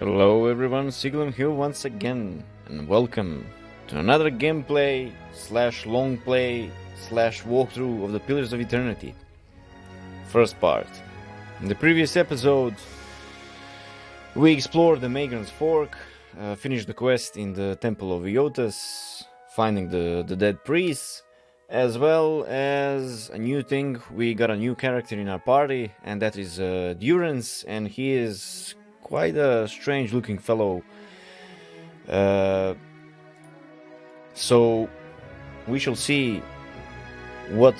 Hello everyone, Sigillum here once again, and welcome to another gameplay slash long play slash walkthrough of the Pillars of Eternity. First part. In the previous episode, we explored the Magran's Fork, finished the quest in the Temple of Iotas, finding the dead priests, as well as a new thing. We got a new character in our party, and that is Durance, and he is quite a strange looking fellow. So we shall see what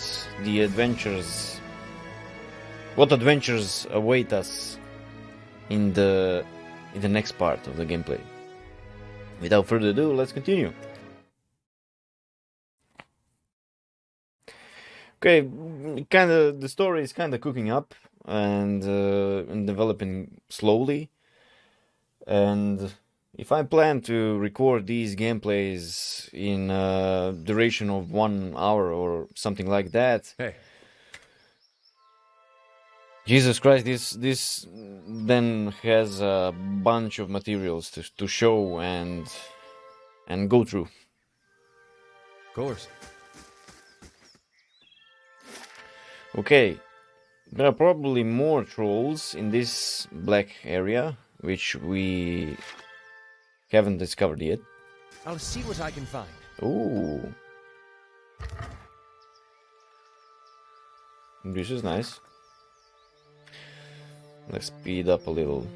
adventures await us in the next part of the gameplay. Without further ado, let's continue. Okay, the story is kind of cooking up and developing slowly. And if I plan to record these gameplays in a duration of 1 hour or something like that, hey, Jesus Christ, this then has a bunch of materials to show and go through. of course. Okay, there are probably more trolls in this black area, which we haven't discovered yet. I'll see what I can find. Ooh. This is nice. Let's speed up a little.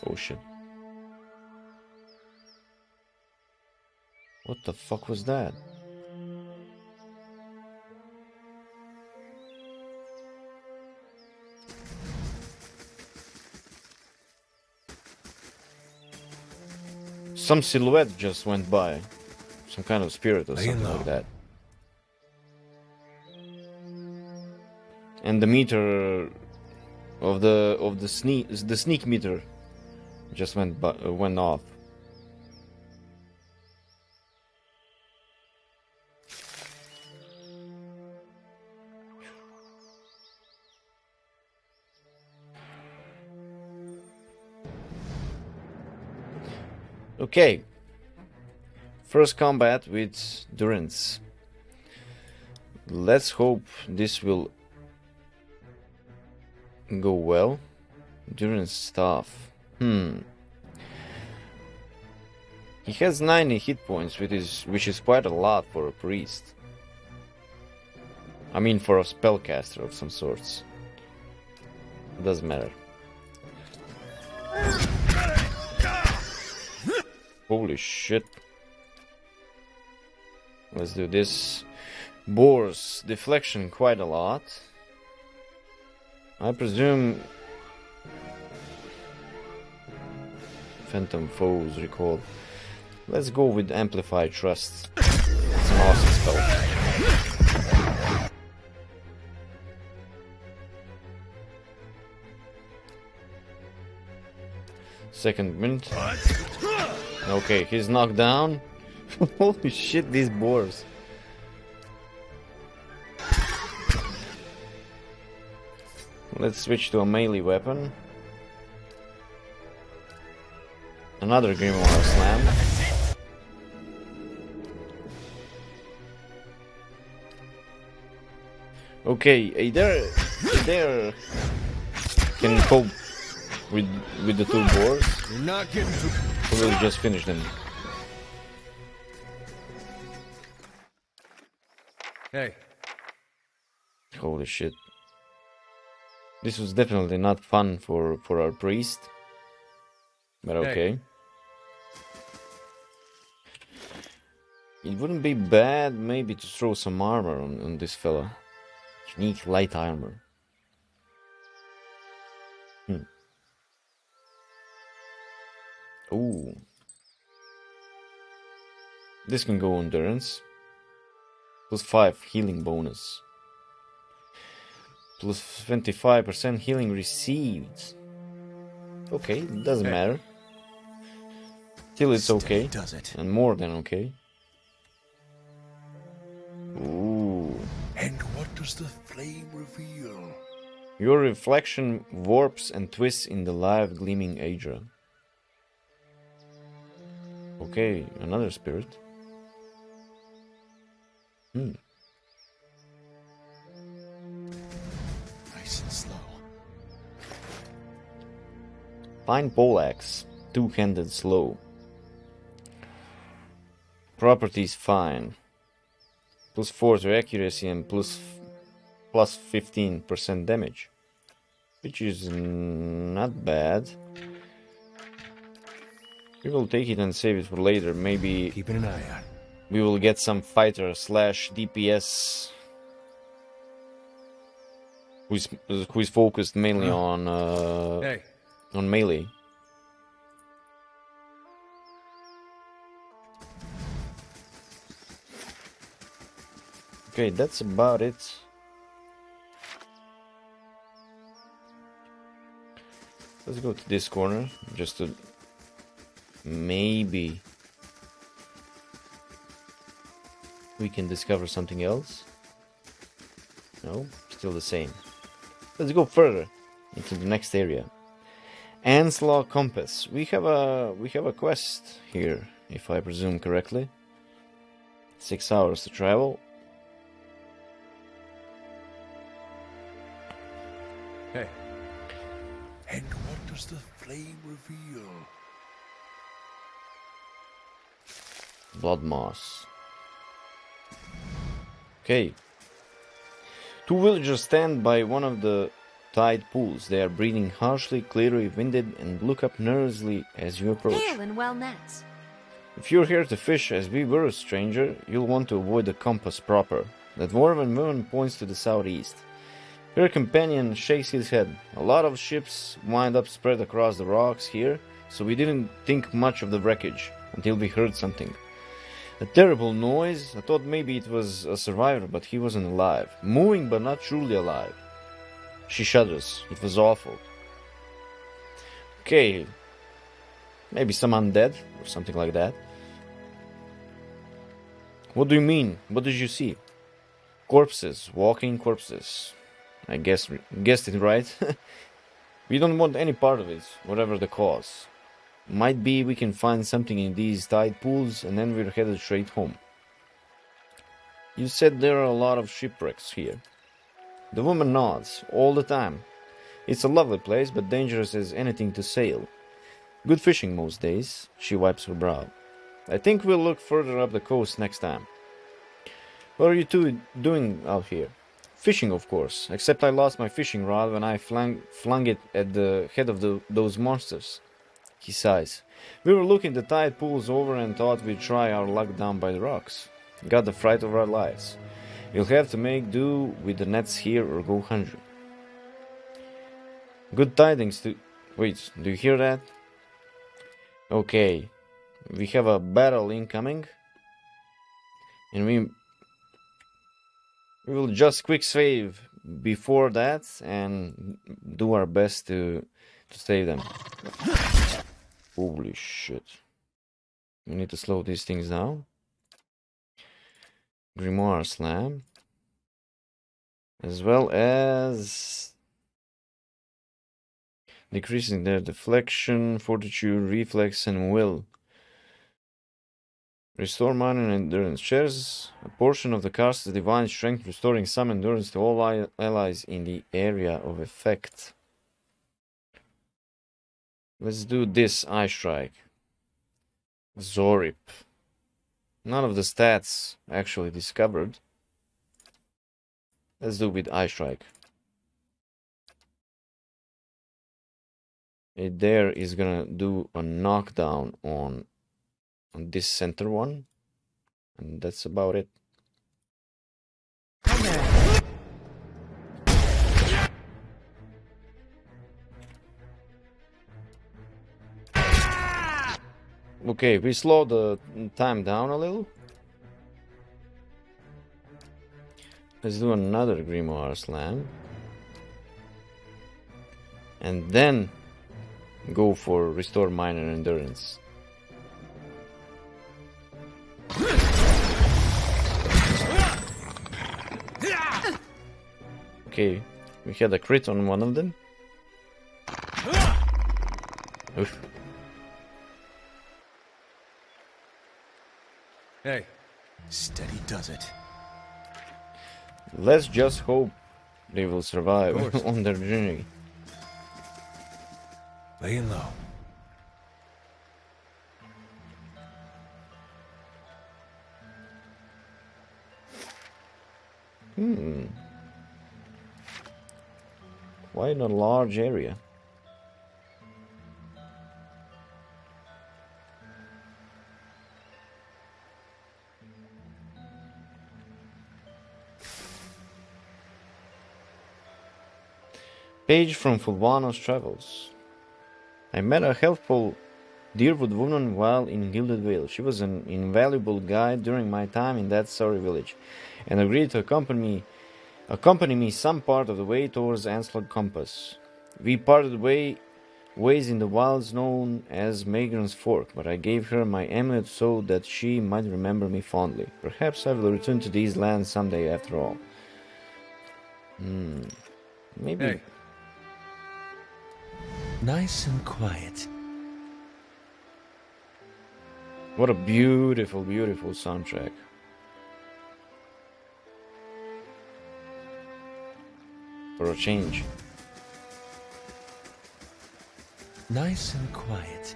Oh shit. What the fuck was that? Some silhouette just went by. Some kind of spirit or something like that. And the meter of the sneak meter just went off. Okay, first combat with Durance. Let's hope this will go well. Durance staff. He has 90 hit points, which is quite a lot for a priest. I mean, for a spellcaster of some sorts. It doesn't matter. Holy shit. Let's do this. Boars deflection quite a lot. I presume Phantom foes recall. Let's go with Amplify Trust. It's an awesome spell. Second mint. Okay, he's knocked down. Holy shit, these boars. Let's switch to a melee weapon. Another Grimoire Slam. Okay, Adair can cope with the two boars. You're not getting to... We'll just finish them. Hey. Holy shit. This was definitely not fun for our priest. But okay. Hey. It wouldn't be bad maybe to throw some armor on this fella. Unique light armor. Ooh. This can go on Durance. Plus 5 healing bonus. Plus 25% healing received. Okay, it doesn't matter. Still it's okay. Does it? And more than okay. Ooh. And what does the flame reveal? Your reflection warps and twists in the live gleaming Aedra. Okay, another spirit. Nice and slow. Fine poleaxe, two-handed slow. Properties fine. +4 to accuracy and plus 15% damage. Which is not bad. We will take it and save it for later. Maybe Keeping an eye out. we will get some fighter slash DPS who is focused mainly on Hey. on melee. Okay, that's about it. Let's go to this corner just to maybe we can discover something else. No, still the same. Let's go further into the next area. Anslog compass. We have a quest here, if I presume correctly. 6 hours to travel. Hey. And what does the flame reveal? Blood moss. Okay. Two villagers stand by one of the tide pools. They are breathing harshly, clearly winded, and look up nervously as you approach. Hail and well nets. If you're here to fish, as we were a stranger, you'll want to avoid the compass proper. The dwarven woman points to the southeast. Her companion shakes his head. A lot of ships wind up spread across the rocks here, so we didn't think much of the wreckage until we heard something. A terrible noise. I thought maybe it was a survivor, but he wasn't alive. Moving, but not truly alive. She shudders. It was awful. Okay. Maybe some undead or something like that. What do you mean? What did you see? Corpses. Walking corpses. I guessed it right. We don't want any part of it, whatever the cause. Might be we can find something in these tide pools and then we're headed straight home. You said there are a lot of shipwrecks here. The woman nods, all the time. It's a lovely place, but dangerous as anything to sail. Good fishing most days. She wipes her brow. I think we'll look further up the coast next time. What are you two doing out here? Fishing, of course, except I lost my fishing rod when I flung it at the head of those monsters. He sighs. We were looking the tide pools over and thought we'd try our luck down by the rocks. Got the fright of our lives. You'll have to make do with the nets here or go hungry. Good tidings to... Wait, do you hear that? Okay. We have a battle incoming. And we will just quick save before that and do our best to save them. Holy shit. We need to slow these things down. Grimoire Slam. As well as decreasing their deflection, fortitude, reflex, and will. Restore mana and endurance. Shares a portion of the cast's divine strength, restoring some endurance to all allies in the area of effect. Let's do this Eye Strike. Zorip. None of the stats actually discovered. Let's do with Eye Strike. It there is gonna do a knockdown on this center one, and that's about it. Okay, we slow the time down a little. Let's do another Grimoire Slam. And then go for Restore Minor Endurance. Okay, We had a crit on one of them. Oof. Hey, steady does it. Let's just hope they will survive on their journey. Laying low. Quite a large area. Page from Fulvano's travels. I met a helpful Deerwood woman while in Gilded Vale. She was an invaluable guide during my time in that sorry village, and agreed to accompany me some part of the way towards Anslog Compass. We parted ways in the wilds known as Magran's Fork, but I gave her my amulet so that she might remember me fondly. Perhaps I will return to these lands someday after all. Maybe. Hey. Nice and quiet. What a beautiful, beautiful soundtrack. For a change. Nice and quiet.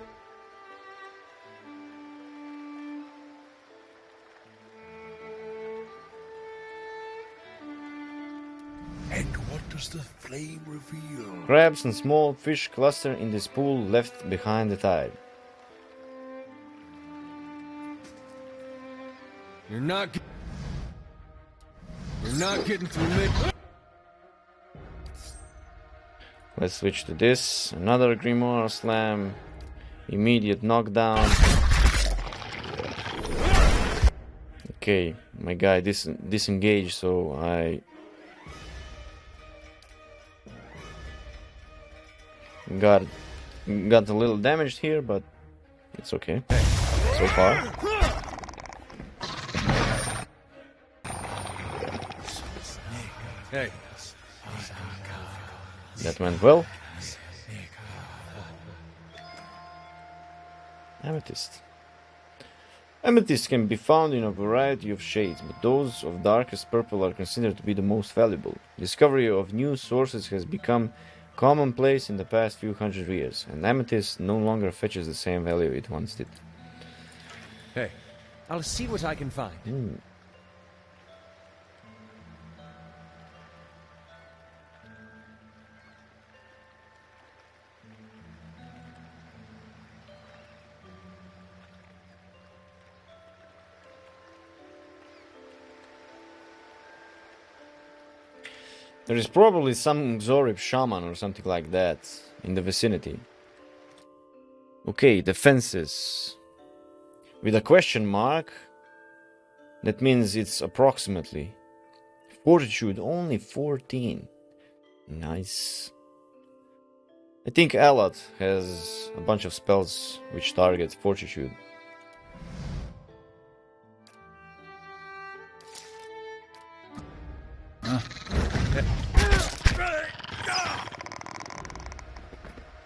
And what does the flame reveal? Crabs and small fish cluster in this pool left behind the tide. You're not getting through me. Let's switch to this. Another Grimoire Slam. Immediate knockdown. Okay, my guy disengaged, so I got a little damaged here, but it's okay so far. Hey. That went well. Amethyst. Amethysts can be found in a variety of shades, but those of darkest purple are considered to be the most valuable. Discovery of new sources has become commonplace in the past few hundred years, and amethyst no longer fetches the same value it once did. Hey, I'll see what I can find. There is probably some Xorib shaman or something like that in the vicinity. Okay, defenses. With a question mark, that means it's approximately. Fortitude, only 14. Nice. I think Alot has a bunch of spells which target Fortitude.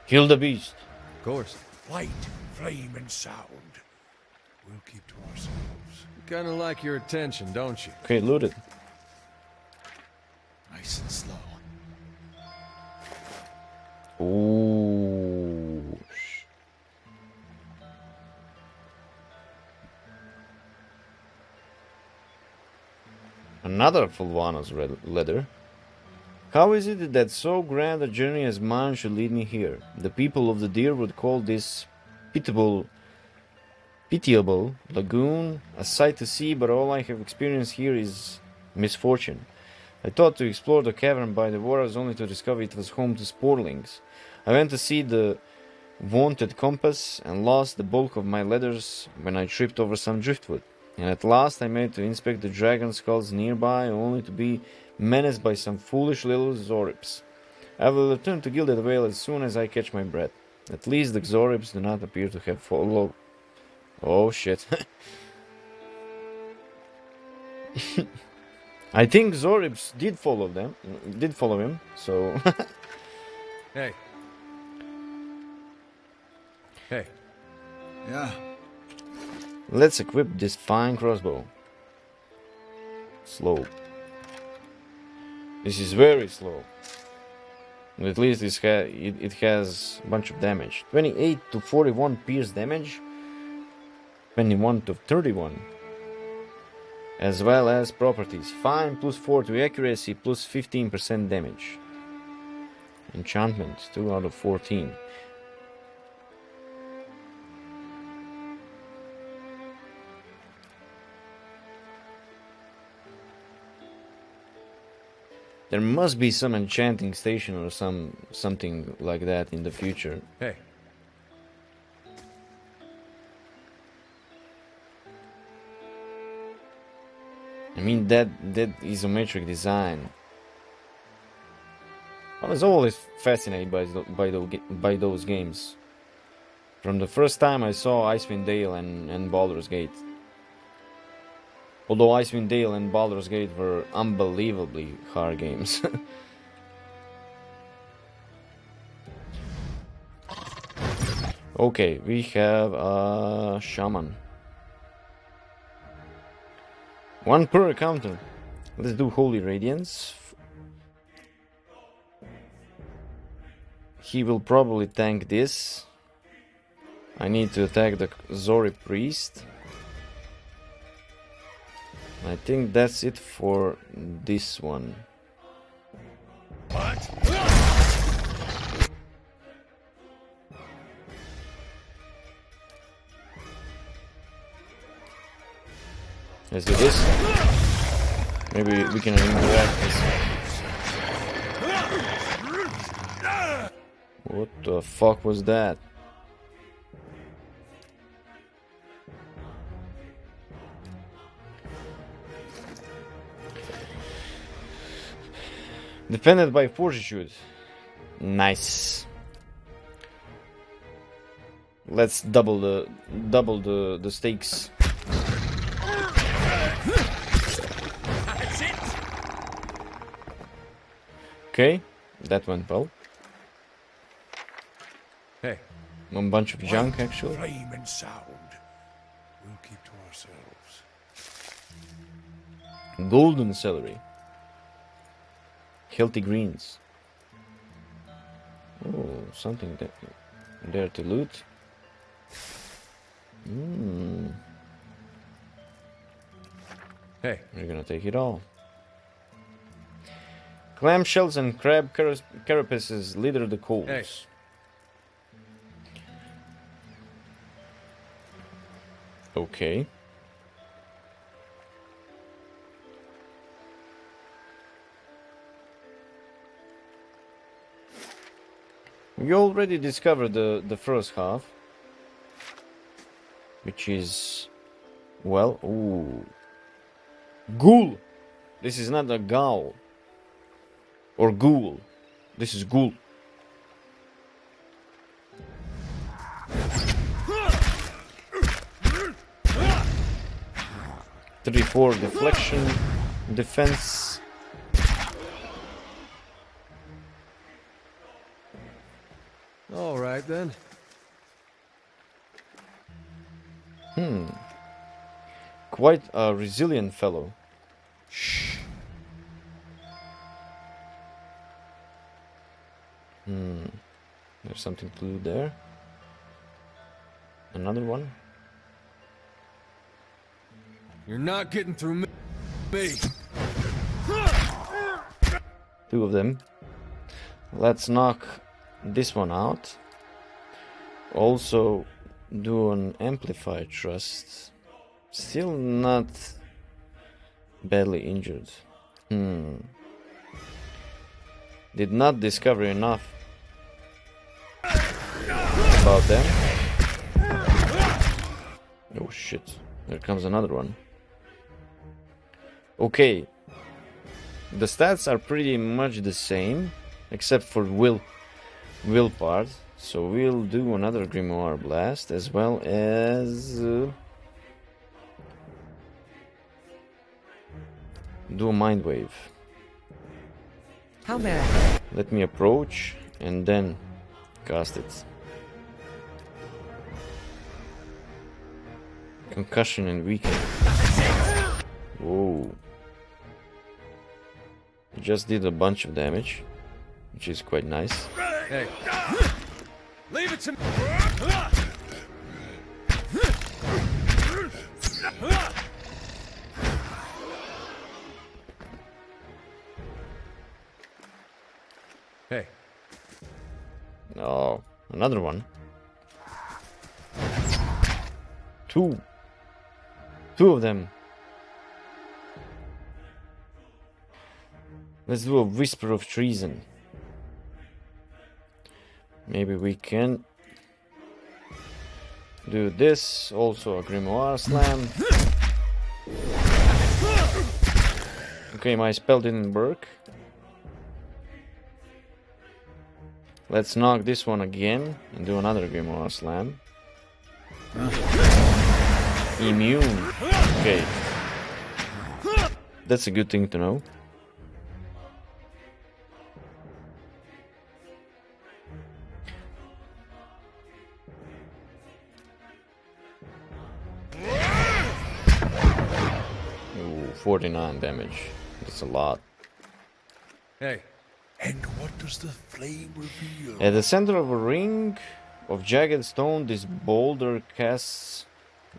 Kill the beast. Of course. Light, flame, and sound. We'll keep to ourselves. Kinda like your attention, don't you? Okay, looted. Nice and slow. Ooh. Another Fulvano's leather. How is it that so grand a journey as mine should lead me here? The people of the deer would call this pitiable lagoon a sight to see, but all I have experienced here is misfortune. I thought to explore the cavern by the waters only to discover it was home to sporlings. I went to see the vaunted compass and lost the bulk of my leathers when I tripped over some driftwood. And at last I made to inspect the dragon skulls nearby, only to be menaced by some foolish little Xoribs. I will return to Gilded Vale as soon as I catch my breath. At least the Xoribs do not appear to have followed. Oh shit. I think Zoribs did follow him, so Hey. Hey. Yeah. let's equip this fine crossbow. Slow. This is very slow. At least it has a bunch of damage. 28 to 41 pierce damage. 21 to 31. As well as properties. Fine plus 4 to accuracy plus 15% damage. Enchantment 2 out of 14. There must be some enchanting station or something like that in the future. Hey. I mean that isometric design. I was always fascinated by those games. From the first time I saw Icewind Dale and Baldur's Gate. Although Icewind Dale and Baldur's Gate were unbelievably hard games. Okay, we have a shaman. 1 per encounter. Let's do Holy Radiance. He will probably tank this. I need to attack the Zori Priest. I think that's it for this one. What? Let's do this. Maybe we can interact this. What the fuck was that? Defended by fortitude. Nice. Let's double the stakes. Okay, that went well. Hey. One bunch of junk actually. Flame and sound. We'll keep to ourselves. Golden celery. Healthy greens. Oh, something there to loot. Hey. We're gonna take it all. Clamshells and crab carapaces litter the coals. Hey. Okay. We already discovered the first half, which is, well, ooh, ghoul. This is not a ghoul or ghoul. This is ghoul. Three, 4 deflection, defense. All right then. Quite a resilient fellow. Shh. There's something to do there. Another one. You're not getting through me. 2 of them. Let's knock this one out. Also do an amplified thrust. Still not badly injured. Did not discover enough about them. Oh shit, there comes another one. Okay, the stats are pretty much the same except for will part, so we'll do another Grimoire Blast as well as Do a mind wave. How may I? Let me approach and then cast it. Concussion and weaken. Whoa. It just did a bunch of damage, which is quite nice. Hey. Leave it to me. Hey. Oh, another one. Two of them. Let's do a whisper of treason. Maybe we can do this. Also a grimoire slam. Okay, my spell didn't work. Let's knock this one again and do another grimoire slam. Immune. Okay. That's a good thing to know. Ooh, 49 damage. That's a lot. Hey. And what does the flame reveal? At the center of a ring of jagged stone, this boulder casts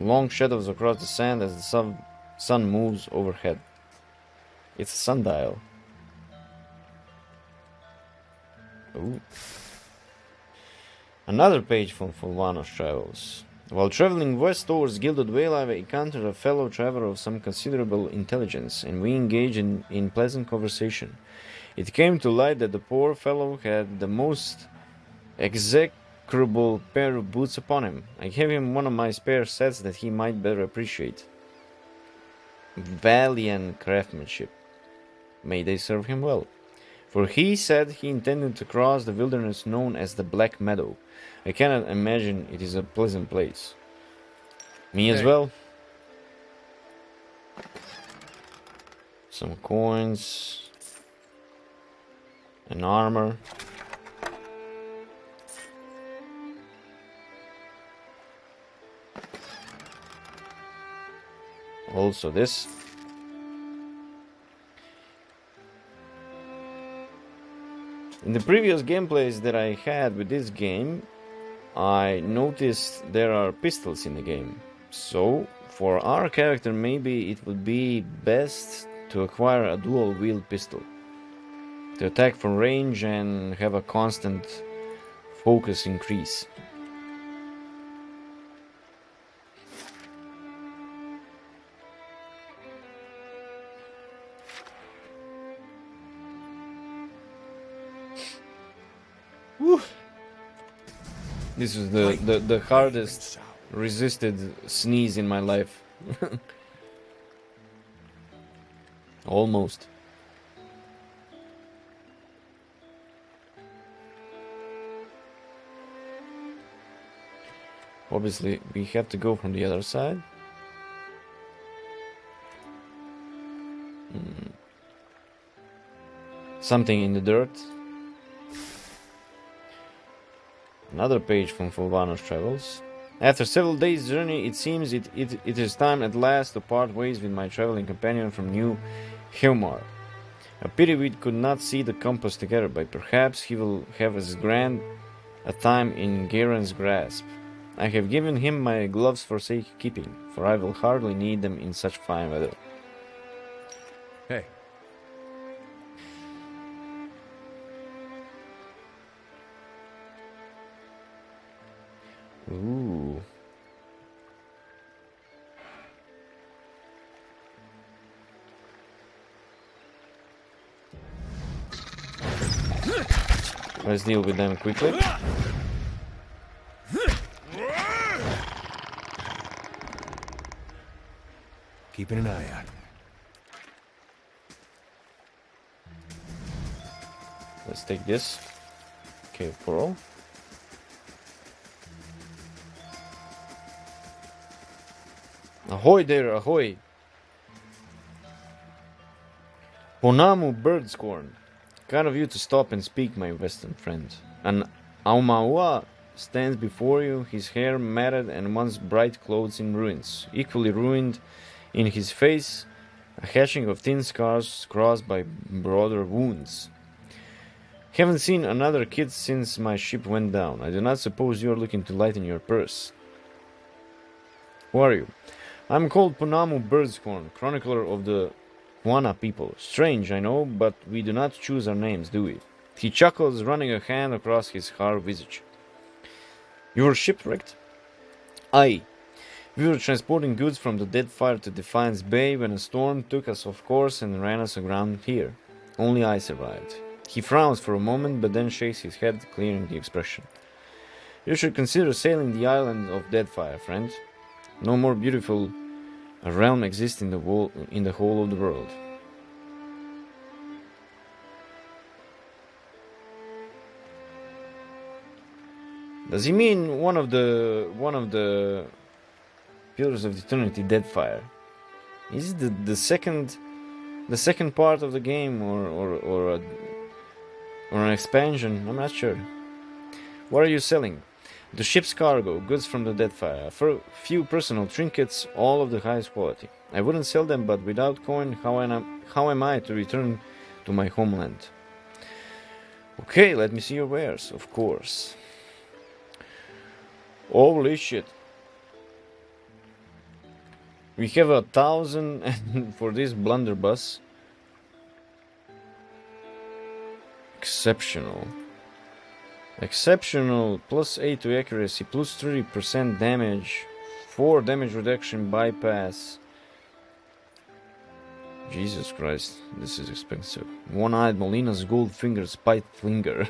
long shadows across the sand as the sun moves overhead. It's a sundial. Ooh. Another page from Fulvano's travels. While traveling west towards Gilded Vale, I encountered a fellow traveler of some considerable intelligence, and we engaged in pleasant conversation. It came to light that the poor fellow had the most execrable pair of boots upon him. I gave him one of my spare sets that he might better appreciate. Valiant craftsmanship. May they serve him well. For he said he intended to cross the wilderness known as the Black Meadow. I cannot imagine it is a pleasant place. Me as well. Some coins. An armor. Also this. In the previous gameplays that I had with this game, I noticed there are pistols in the game. So, for our character, maybe it would be best to acquire a dual-wield pistol. To attack from range and have a constant focus increase. Woo. This is the hardest resisted sneeze in my life. Almost. Obviously, we have to go from the other side. Something in the dirt. Another page from Fulvano's travels. After several days' journey, it seems it is time at last to part ways with my traveling companion from New Hilmar. A pity we could not see the compass together, but perhaps he will have as grand a time in Garen's grasp. I have given him my gloves for safekeeping, for I will hardly need them in such fine weather. Hey. Ooh. Let's deal with them quickly. Keeping an eye out. Let's take this. Okay, Pearl. Ahoy there, ahoy! Ponamu Birdscorn. Kind of you to stop and speak, my western friend. An Aumaua stands before you, his hair matted and once bright clothes in ruins. Equally ruined in his face, a hatching of thin scars crossed by broader wounds. Haven't seen another kid since my ship went down. I do not suppose you are looking to lighten your purse. Who are you? I'm called Ponamu Birdscorn, chronicler of the Wana people. Strange, I know, but we do not choose our names, do we? He chuckles, running a hand across his hard visage. You were shipwrecked? Aye. We were transporting goods from the Deadfire to Defiance Bay when a storm took us off course and ran us aground here. Only I survived. He frowns for a moment, but then shakes his head, clearing the expression. You should consider sailing the island of Deadfire, friend. No more beautiful a realm exists in the whole of the world. Does he mean one of the Pillars of Eternity Deadfire? Is it the second part of the game or an expansion? I'm not sure. What are you selling? The ship's cargo, goods from the Deadfire, a few personal trinkets, all of the highest quality. I wouldn't sell them, but without coin, how am I to return to my homeland? Okay, let me see your wares, of course. Holy shit. We have 1,000 for this blunderbuss. Exceptional. Exceptional, plus 8 to accuracy, plus 30% damage, 4 damage reduction bypass. Jesus Christ, this is expensive. One-eyed Molina's gold finger, spite finger.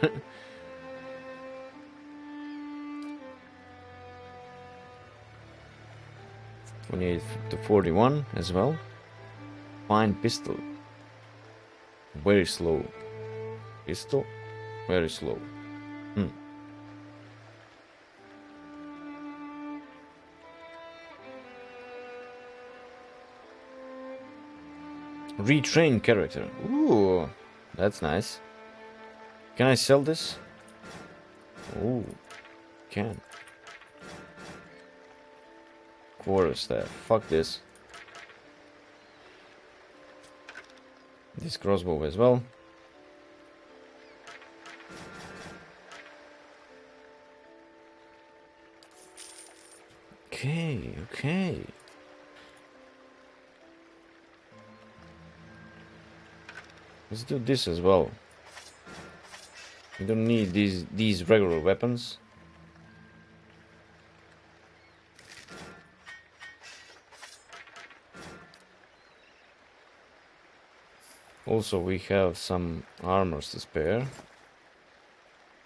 28 to 41 as well. Fine pistol. Very slow. Pistol? Very slow. Retrain character. Ooh, that's nice. Can I sell this? Ooh, can. Quarterstaff. Fuck this. This crossbow as well. Okay. Let's do this as well. We don't need these regular weapons. Also, we have some armors to spare,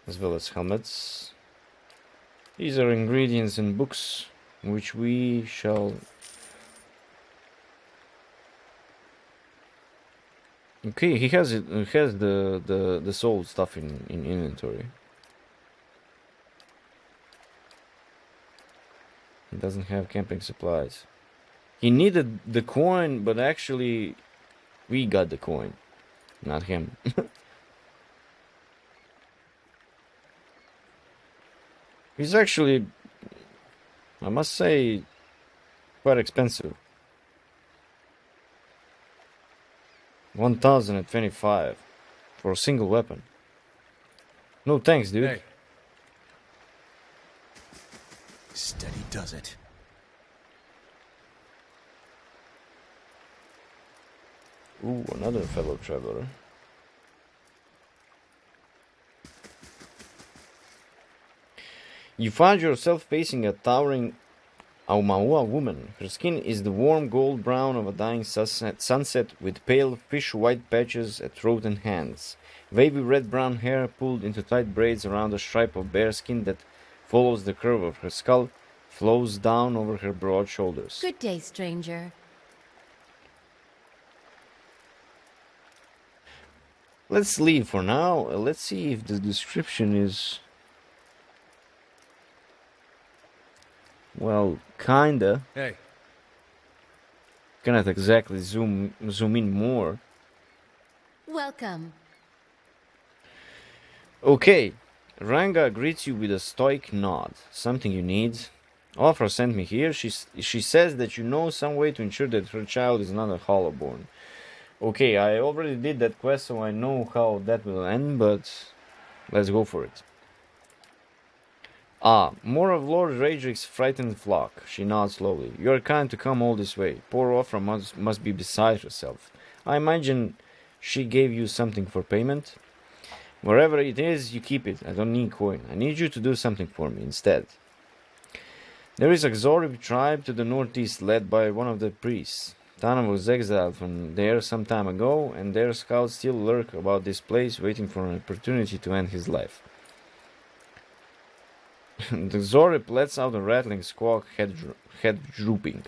as well as helmets. These are ingredients in books, which we shall... Okay, he has it. He has the soul stuff in inventory. He doesn't have camping supplies. He needed the coin, but actually, we got the coin, not him. He's actually, I must say, quite expensive. 1,025 for a single weapon. No thanks, dude. Hey. Steady does it. Ooh, another fellow traveler. You find yourself facing a towering Aumaua woman. Her skin is the warm gold brown of a dying sunset with pale fish-white patches at throat and hands. Wavy red-brown hair pulled into tight braids around a stripe of bare skin that follows the curve of her skull, flows down over her broad shoulders. Good day, stranger. Let's leave for now. Let's see if the description is... Well, kinda. Hey. Cannot exactly zoom in more. Welcome. Okay. Ranga greets you with a stoic nod. Something you need? Aufra sent me here. She says that you know some way to ensure that her child is not a hollowborn. Okay, I already did that quest, so I know how that will end, but let's go for it. Ah, more of Lord Raedric's frightened flock. She nods slowly. You are kind to come all this way. Poor Aufra must be beside herself. I imagine she gave you something for payment? Wherever it is, you keep it. I don't need coin. I need you to do something for me instead. There is a Xorib tribe to the northeast led by one of the priests. Tana was exiled from there some time ago, and their scouts still lurk about this place, waiting for an opportunity to end his life. The Xorib lets out a rattling squawk, head drooping.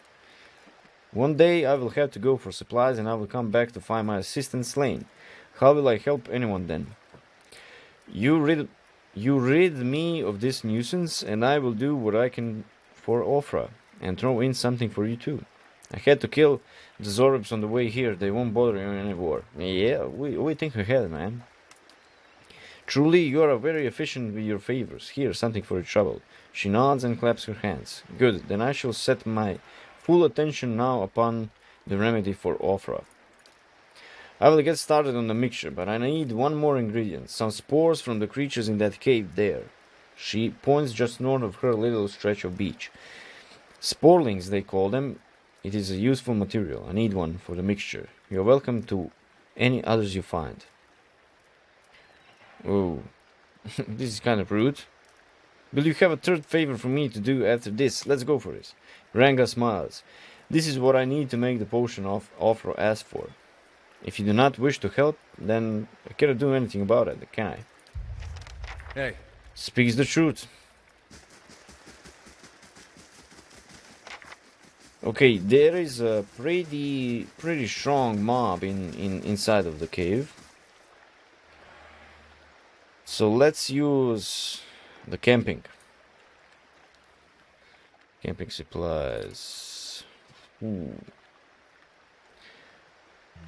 One day I will have to go for supplies, and I will come back to find my assistant slain. How will I help anyone then? You rid me of this nuisance, and I will do what I can for Aufra, and throw in something for you too. I had to kill the Zoribs on the way here. They won't bother you anymore. Yeah, we think ahead, man. Truly, you are very efficient with your favors. Here, something for your trouble. She nods and claps her hands. Good, then I shall set my full attention now upon the remedy for Aufra. I will get started on the mixture, but I need one more ingredient. Some spores from the creatures in that cave there. She points just north of her little stretch of beach. Sporelings, they call them. It is a useful material. I need one for the mixture. You are welcome to any others you find. Oh, this is kind of rude. Will you have a third favor for me to do after this? Let's go for it. Ranga smiles. This is what I need to make the potion of Aufra asked for. If you do not wish to help, then I cannot do anything about it, can I? Hey. Speaks the truth. Okay, there is a pretty strong mob inside of the cave. So let's use the camping supplies. Ooh.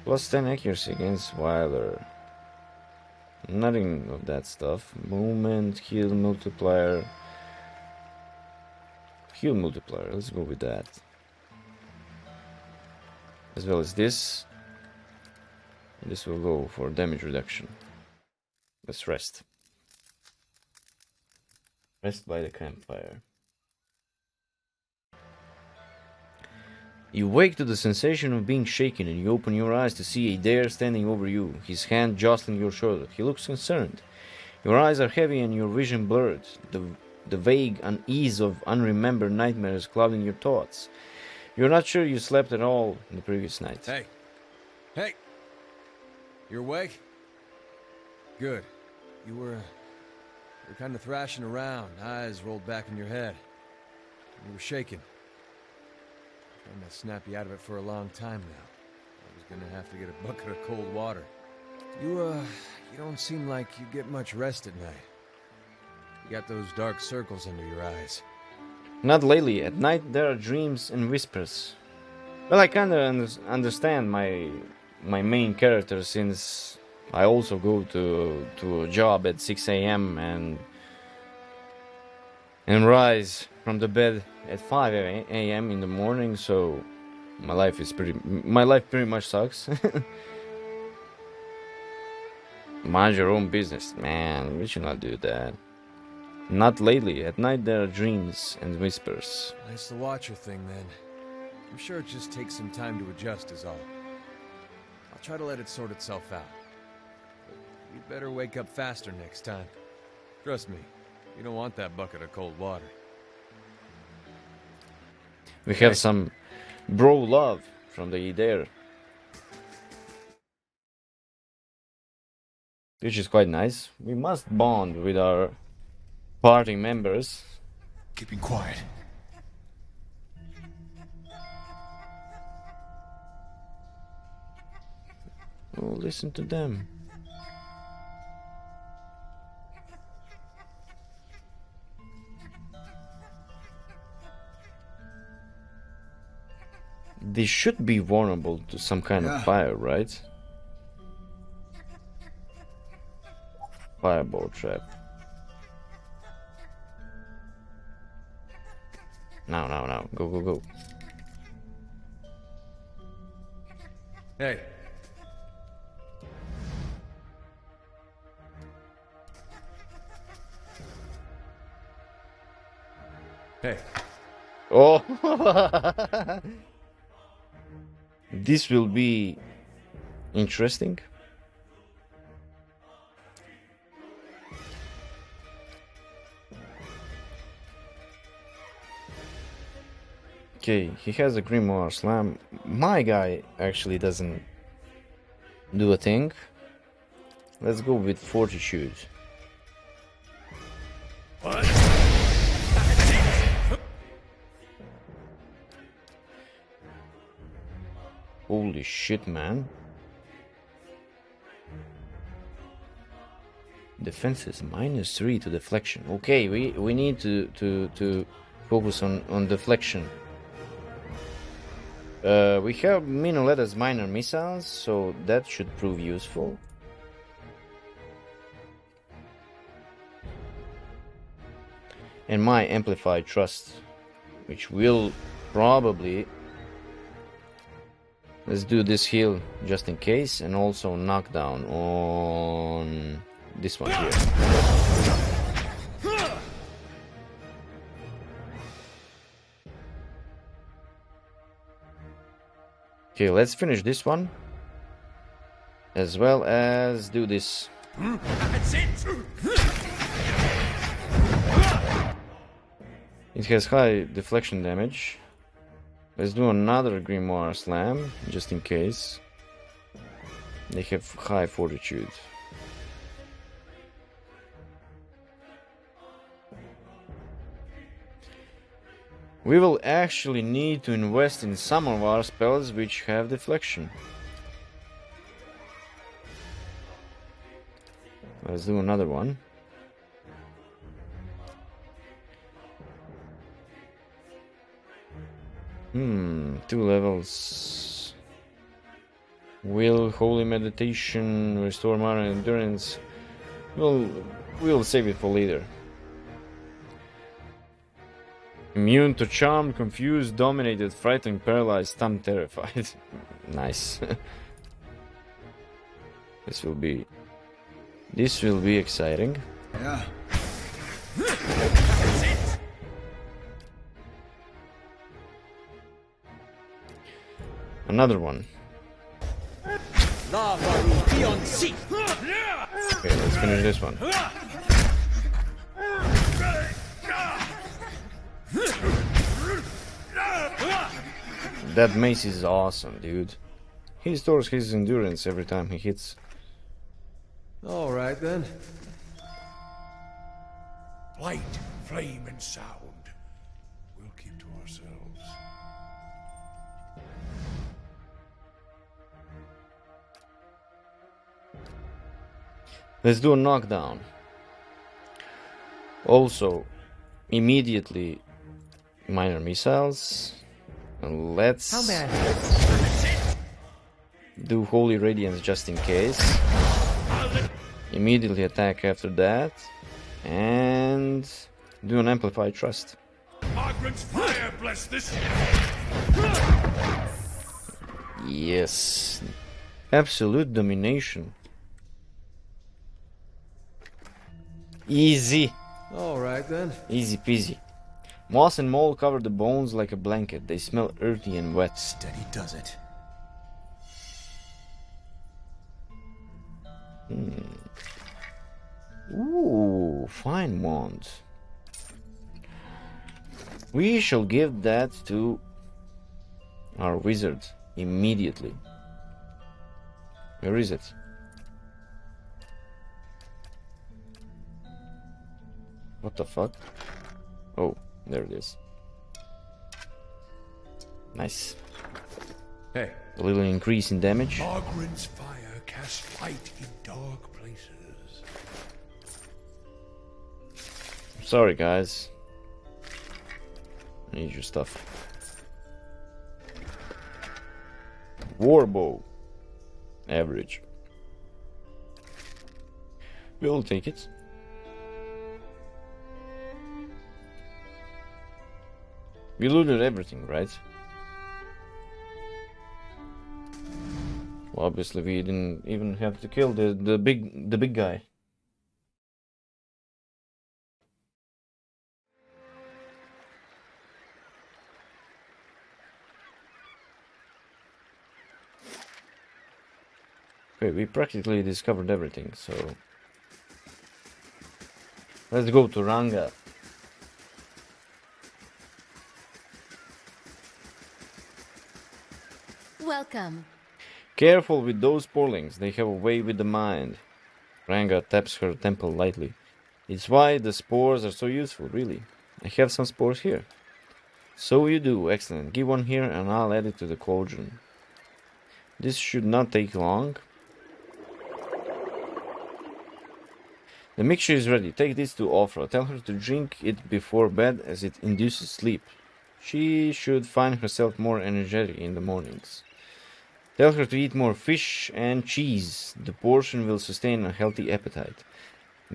Plus 10 accuracy against Wilder. Nothing of that stuff. Movement, heal multiplier. Heal multiplier, let's go with that. As well as this. This will go for damage reduction. Let's rest. Rest by the campfire. You wake to the sensation of being shaken, and you open your eyes to see a dare standing over you, his hand jostling your shoulder. He looks concerned. Your eyes are heavy and your vision blurred, the vague unease of unremembered nightmares clouding your thoughts. You're not sure you slept at all the previous night. Hey! Hey! You awake? Good. You were kind of thrashing around, eyes rolled back in your head. You were shaking. Trying to snap you out of it for a long time now. I was gonna have to get a bucket of cold water. You don't seem like you get much rest at night. You got those dark circles under your eyes. Not lately. At night there are dreams and whispers. Well, I kinda understand my main character, since I also go to a job at 6 a.m. and rise from the bed at 5 a.m. in the morning, so my life pretty much sucks. Mind your own business, man. We should not do that. Not lately. At night there are dreams and whispers. Nice to watch your thing, then. I'm sure it just takes some time to adjust is all. I'll try to let it sort itself out. But you'd better wake up faster next time. Trust me, you don't want that bucket of cold water. We have some bro love from the Adair, which is quite nice. We must bond with our party members. Keeping quiet. Oh, listen to them. They should be vulnerable to some kind of fire, right? fireball trap. Now. Go. Hey. Hey. Oh! This will be interesting. Okay, he has a Grimoire Slam. My guy actually doesn't do a thing. Let's go with Fortitude. Holy shit, man. Defense is -3 to deflection. Okay, we need to focus on deflection. We have Minolet as minor missiles, so that should prove useful. And my Amplified Trust, which will probably... Let's do this heal just in case, and also knockdown on this one here. Okay, let's finish this one, as well as do this. That's it! It has high deflection damage. Let's do another Grimoire Slam, just in case. They have high fortitude. We will actually need to invest in some of our spells which have deflection. Let's do another one. Two levels. Will, Holy Meditation, Restore Mana Endurance. We'll save it for later. Immune to Charm, Confused, Dominated, Frightened, Paralyzed, Stunned, Terrified. Nice. This will be exciting. Yeah. Another one. Okay, let's finish this one. That mace is awesome, dude. He restores his endurance every time he hits. All right then. Light, flame, and sound. We'll keep to ourselves. Let's do a knockdown. Also, immediately minor missiles. And let's do Holy Radiance just in case. Immediately attack after that. And do an Amplified Trust. Magran's fire bless this. Yes. Absolute domination. Easy. All right then. Easy peasy. Moss and mold cover the bones like a blanket. They smell earthy and wet. Steady does it. Ooh, fine wand. We shall give that to our wizard immediately. Where is it? What the fuck? Oh, there it is. Nice. Hey. A little increase in damage. Magran's fire casts light in dark places. Sorry, guys. I need your stuff. Warbow. Average. We'll take it. We looted everything, right? Well, obviously we didn't even have to kill the big guy. Okay, we practically discovered everything, so let's go to Ranga. Welcome. Careful with those porlings, they have a way with the mind. Ranga taps her temple lightly. It's why the spores are so useful, really. I have some spores here. So you do, excellent. Give one here and I'll add it to the cauldron. This should not take long. The mixture is ready. Take this to Aufra. Tell her to drink it before bed as it induces sleep. She should find herself more energetic in the mornings. Tell her to eat more fish and cheese. The portion will sustain a healthy appetite.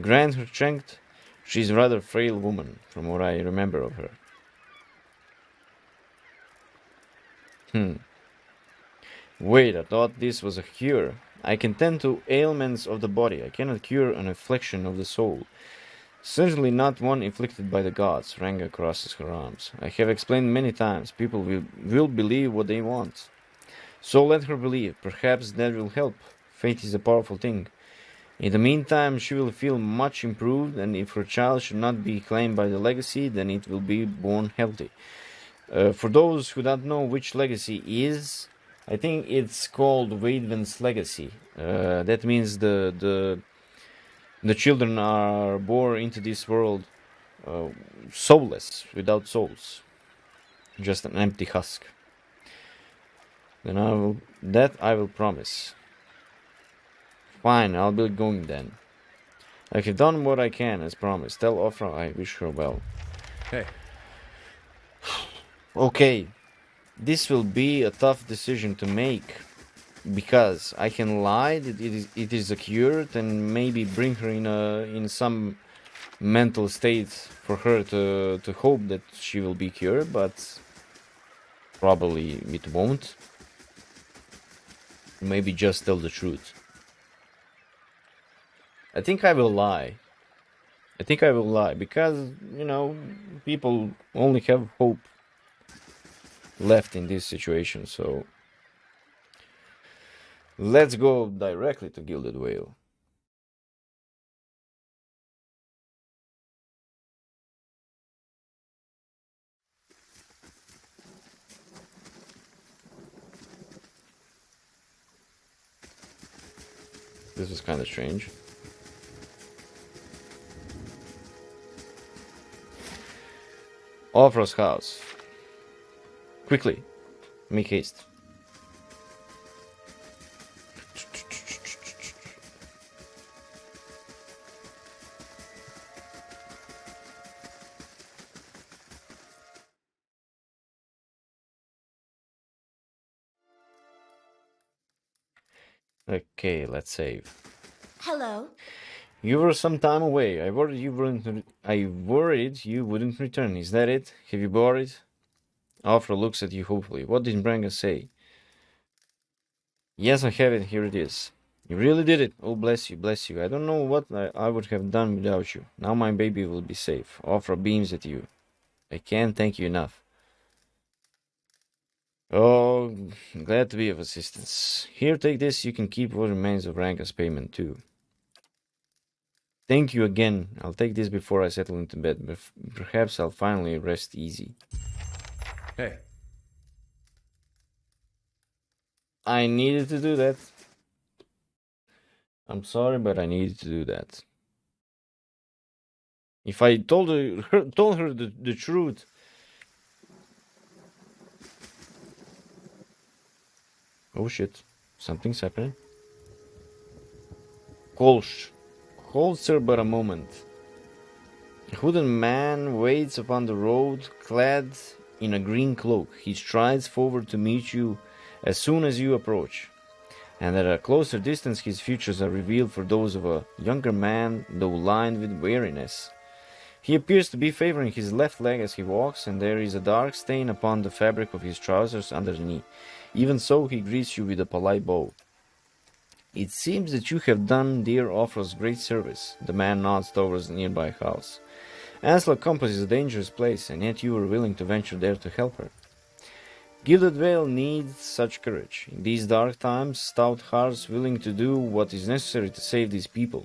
Grant her strength. She's a rather frail woman, from what I remember of her. Wait, I thought this was a cure. I can tend to ailments of the body. I cannot cure an affliction of the soul. Certainly not one inflicted by the gods. Ranga crosses her arms. I have explained many times. People will believe what they want. So let her believe. Perhaps that will help. Faith is a powerful thing. In the meantime, she will feel much improved, and if her child should not be claimed by the legacy, then it will be born healthy. For those who don't know which legacy is, I think it's called Waidwen's legacy. That means the children are born into this world soulless, without souls, just an empty husk. Then I will promise. Fine, I'll be going then. I have done what I can, as promised. Tell Aufra I wish her well. Hey. Okay, this will be a tough decision to make, because I can lie that it is a cure and maybe bring her in some mental state for her to hope that she will be cured, but probably it won't. Maybe just tell the truth. I think I will lie. Because, people only have hope left in this situation, so let's go directly to Gilded Whale. This is kind of strange. Aufra's house. Quickly, make haste. Okay, let's save. Hello. You were some time away. I worried you wouldn't return. Is that it? Have you bought it? Aufra looks at you hopefully. What did Branga say? Yes, I have it. Here it is. You really did it. Oh, bless you, bless you. I don't know what I would have done without you. Now my baby will be safe. Aufra beams at you. I can't thank you enough. Oh, glad to be of assistance. Here, take this. You can keep what remains of Ranga's payment, too. Thank you again. I'll take this before I settle into bed. Perhaps I'll finally rest easy. Hey. I needed to do that. I'm sorry, but I needed to do that. If I told her the truth. Oh shit. Something's happening. Kolsch. Hold, sir, but a moment. A hooded man waits upon the road, clad in a green cloak. He strides forward to meet you as soon as you approach. and at a closer distance his features are revealed for those of a younger man, though lined with weariness. He appears to be favoring his left leg as he walks, and there is a dark stain upon the fabric of his trousers under the knee. Even so, he greets you with a polite bow. "It seems that you have done dear Aufra's great service." The man nods towards the nearby house. "Anslog Compass is a dangerous place, and yet you were willing to venture there to help her. Gilded Vale needs such courage. In these dark times, stout hearts willing to do what is necessary to save these people."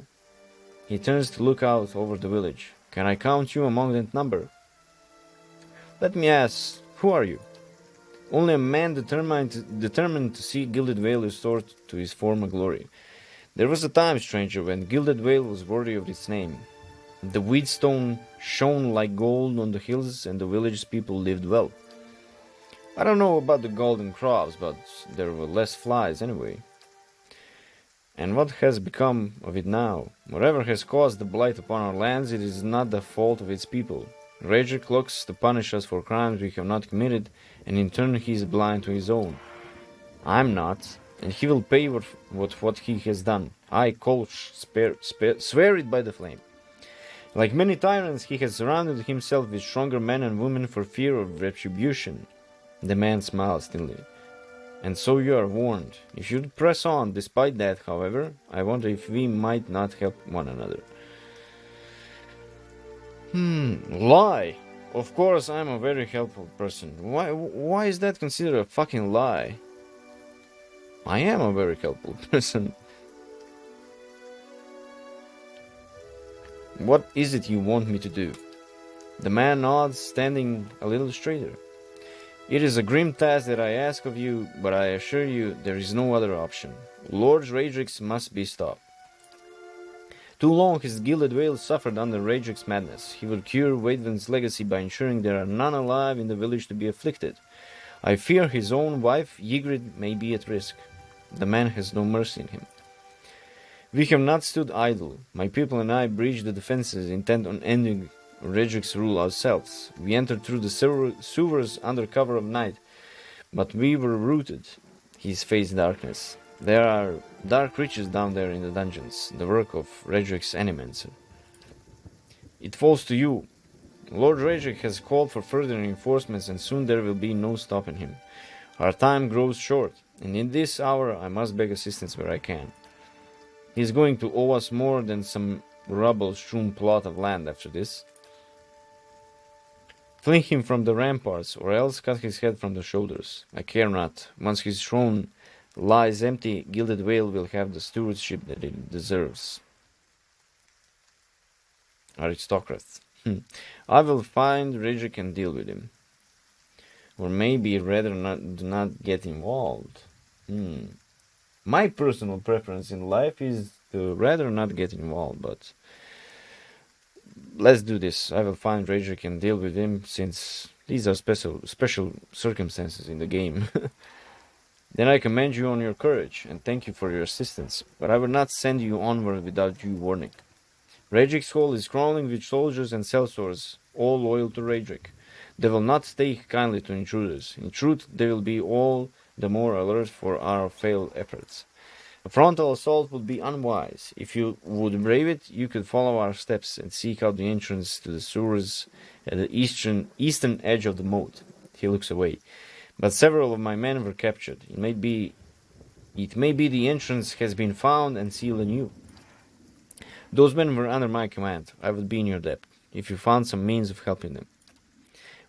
He turns to look out over the village. "Can I count you among that number?" "Let me ask, who are you?" "Only a man determined to see Gilded Vale restored to his former glory. There was a time, stranger, when Gilded Vale was worthy of its name. The wheatstone shone like gold on the hills, and the village's people lived well. I don't know about the golden crops, but there were less flies anyway. And what has become of it now? Whatever has caused the blight upon our lands, it is not the fault of its people. Rajek looks to punish us for crimes we have not committed, and in turn he is blind to his own. I'm not, and he will pay what he has done. I, Kolch, swear it by the flame. Like many tyrants, he has surrounded himself with stronger men and women for fear of retribution." The man smiles thinly. "And so you are warned. You should press on. Despite that, however, I wonder if we might not help one another." Lie. Of course, I'm a very helpful person. Why is that considered a fucking lie? I am a very helpful person. What is it you want me to do? The man nods, standing a little straighter. It is a grim task that I ask of you, but I assure you there is no other option. Lord Radrix must be stopped. Too long has Gilded Vale suffered under Radrix's madness. He will cure Waidwen's legacy by ensuring there are none alive in the village to be afflicted. I fear his own wife, Ygritte, may be at risk. The man has no mercy in him. We have not stood idle. My people and I breached the defenses, intent on ending Radrix's rule ourselves. We entered through the sewers under cover of night, but we were routed. His face darkness. There are dark riches down there in the dungeons, the work of Radrix's enemies. It falls to you. Lord Radrix has called for further reinforcements, and soon there will be no stopping him. Our time grows short, and in this hour I must beg assistance where I can. He is going to owe us more than some rubble-strewn plot of land after this. Fling him from the ramparts, or else cut his head from the shoulders. I care not. Once his throne lies empty, Gilded Vale will have the stewardship that it deserves. Aristocrat. I will find Radrix and deal with him. Or maybe rather not get involved. My personal preference in life is to rather not get involved, but let's do this. I will find Radrix and deal with him, since these are special circumstances in the game. Then I commend you on your courage, and thank you for your assistance, but I will not send you onward without due warning. Radrix's hall is crawling with soldiers and sellswords, all loyal to Radrix. They will not take kindly to intruders. In truth, they will be all the more alert for our failed efforts. A frontal assault would be unwise. If you would brave it, you could follow our steps and seek out the entrance to the sewers at the eastern edge of the moat. He looks away. But several of my men were captured. It may be the entrance has been found and sealed anew. Those men were under my command. I would be in your debt, if you found some means of helping them.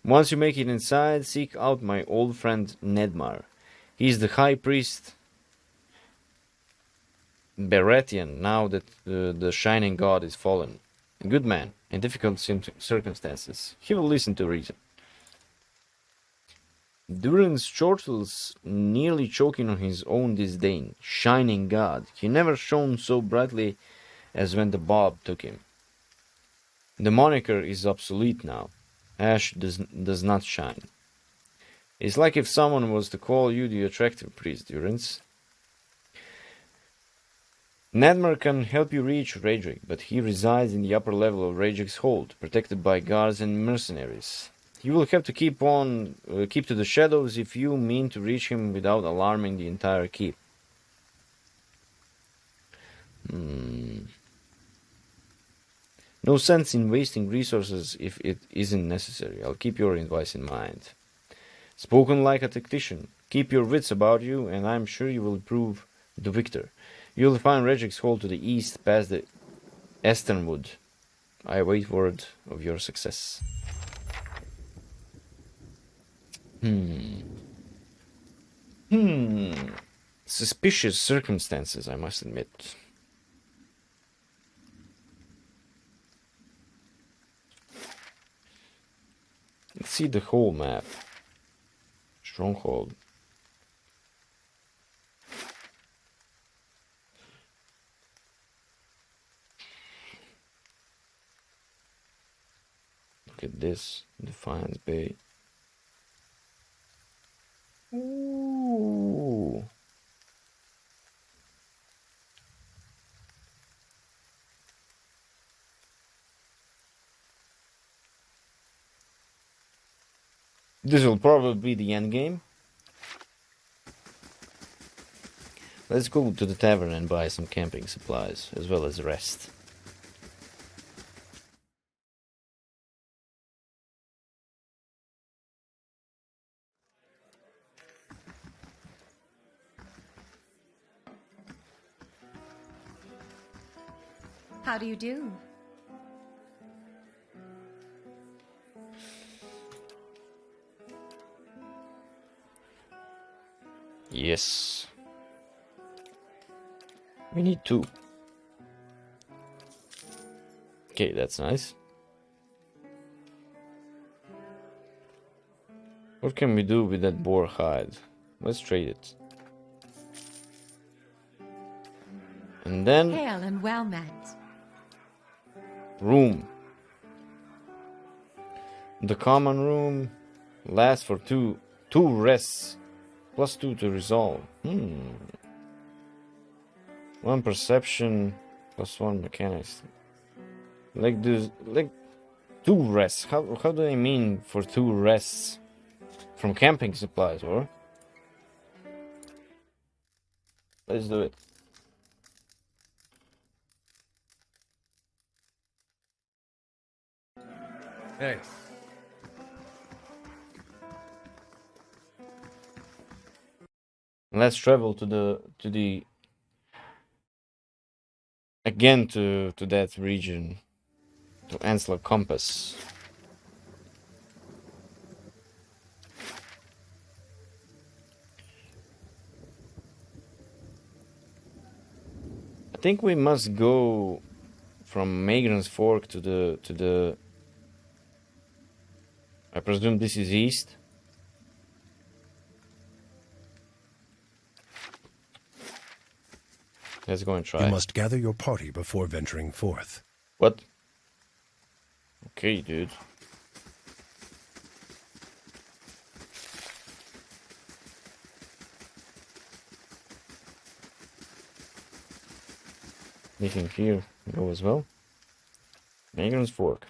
Once you make it inside, seek out my old friend Nedmar. He is the high priest Beretian, now that the shining god is fallen. A good man, in difficult circumstances. He will listen to reason. Durin's chortles nearly choking on his own disdain. Shining god. He never shone so brightly as when the Bob took him. The moniker is obsolete now. Ash does not shine. It's like if someone was to call you the attractive priest, Durance. Nedmar can help you reach Radrix, but he resides in the upper level of Radrix's hold, protected by guards and mercenaries. You will have to keep to the shadows if you mean to reach him without alarming the entire keep. No sense in wasting resources if it isn't necessary. I'll keep your advice in mind. Spoken like a tactician. Keep your wits about you, and I'm sure you will prove the victor. You'll find Regic's Hall to the east, past the Esternwood. I await word of your success. Suspicious circumstances, I must admit. Let's see the whole map. Stronghold. Look at this. Defiance Bay. Ooh. This will probably be the end game. Let's go to the tavern and buy some camping supplies, as well as rest. How do you do? Yes. We need 2. Okay, that's nice. What can we do with that boar hide? Let's trade it. And then Hail and well met. room. The common room lasts for two rests. Plus 2 to resolve. 1 perception plus 1 mechanics. Like 2 rests. How do they mean for 2 rests? From camping supplies, or? Let's do it. Hey. Let's travel to the again to that region, to Anslog compass. I think we must go from Magran's Fork to the I presume this is east. Let's go and try. You must gather your party before venturing forth. What? Okay, dude. Anything here go as well? Magran's Fork.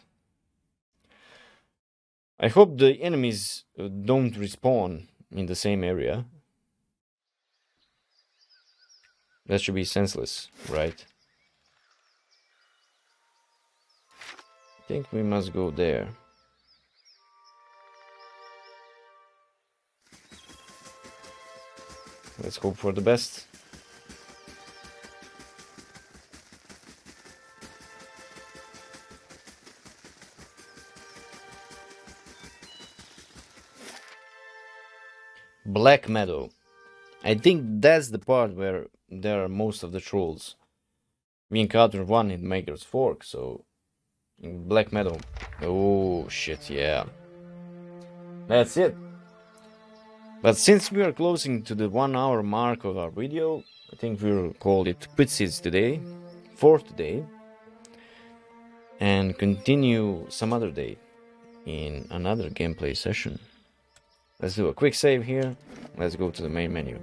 I hope the enemies don't respawn in the same area. That should be senseless, right? I think we must go there. Let's hope for the best. Black Meadow. I think that's the part where there are most of the trolls. We encountered one in Maker's Fork, so in Black Meadow. Oh shit, yeah. That's it. But since we are closing to the 1 hour mark of our video, I think we'll call it quits today, for today, and continue some other day in another gameplay session. Let's do a quick save here. Let's go to the main menu.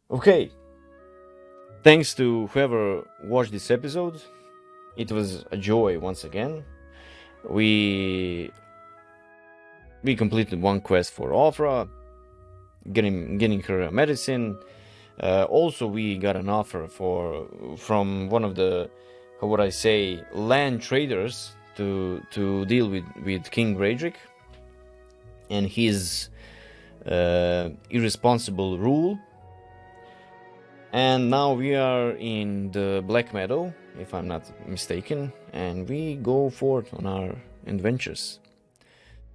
Okay. Thanks to whoever watched this episode. It was a joy once again. We we completed one quest for Aufra, getting her a medicine. Also, we got an offer from one of the, how would I say, land traders to deal with King Raedric and his irresponsible rule. And now we are in the Black Meadow, if I'm not mistaken, and we go forth on our adventures.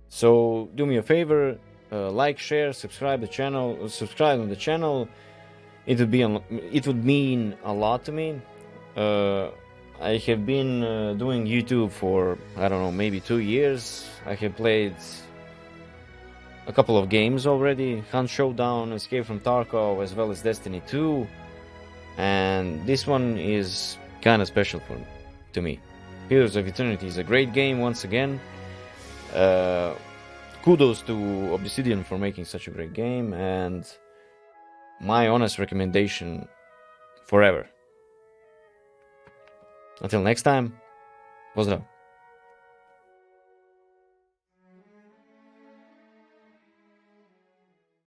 So do me a favor, like, share, subscribe on the channel. It would mean a lot to me. I have been doing YouTube for, I don't know, maybe 2 years. I have played a couple of games already: Hunt Showdown, Escape from Tarkov, as well as Destiny 2. And this one is kind of special to me. Pillars of Eternity is a great game once again. Kudos to Obsidian for making such a great game, and my honest recommendation forever. Until next time, pozdrav.